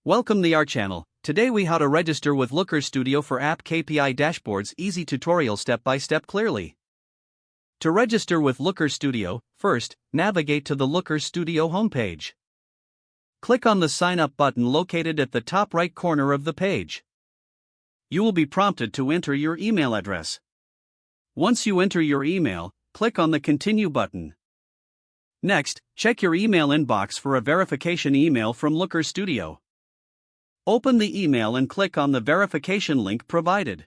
Welcome to our channel. Today we how to register with Looker Studio for app KPI dashboards. Easy tutorial step by step clearly. To register with Looker Studio, first, navigate to the Looker Studio homepage. Click on the Sign Up button located at the top right corner of the page. You will be prompted to enter your email address. Once you enter your email, click on the Continue button. Next, check your email inbox for a verification email from Looker Studio. Open the email and click on the verification link provided.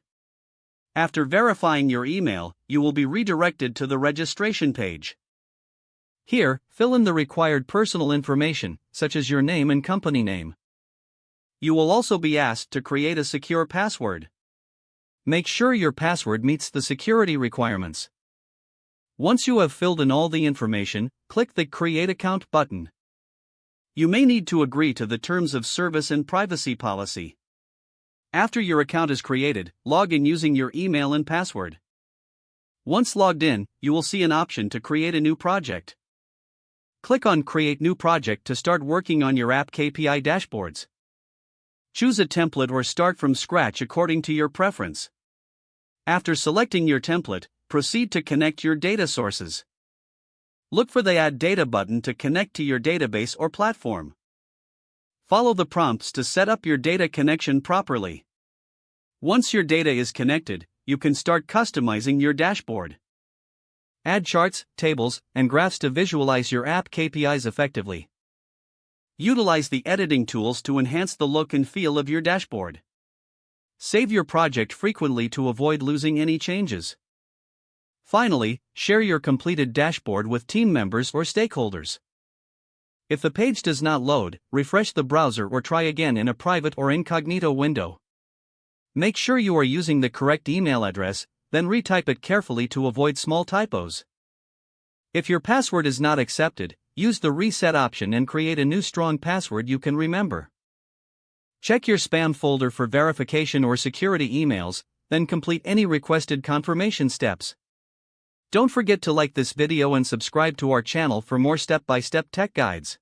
After verifying your email, you will be redirected to the registration page. Here, fill in the required personal information, such as your name and company name. You will also be asked to create a secure password. Make sure your password meets the security requirements. Once you have filled in all the information, click the Create Account button. You may need to agree to the terms of service and privacy policy. After your account is created, log in using your email and password. Once logged in, you will see an option to create a new project. Click on Create New Project to start working on your app KPI dashboards. Choose a template or start from scratch according to your preference. After selecting your template, proceed to connect your data sources. Look for the Add Data button to connect to your database or platform. Follow the prompts to set up your data connection properly. Once your data is connected, you can start customizing your dashboard. Add charts, tables, and graphs to visualize your app KPIs effectively. Utilize the editing tools to enhance the look and feel of your dashboard. Save your project frequently to avoid losing any changes. Finally, share your completed dashboard with team members or stakeholders. If the page does not load, refresh the browser or try again in a private or incognito window. Make sure you are using the correct email address, then retype it carefully to avoid small typos. If your password is not accepted, use the Reset option and create a new strong password you can remember. Check your spam folder for verification or security emails, then complete any requested confirmation steps. Don't forget to like this video and subscribe to our channel for more step-by-step tech guides.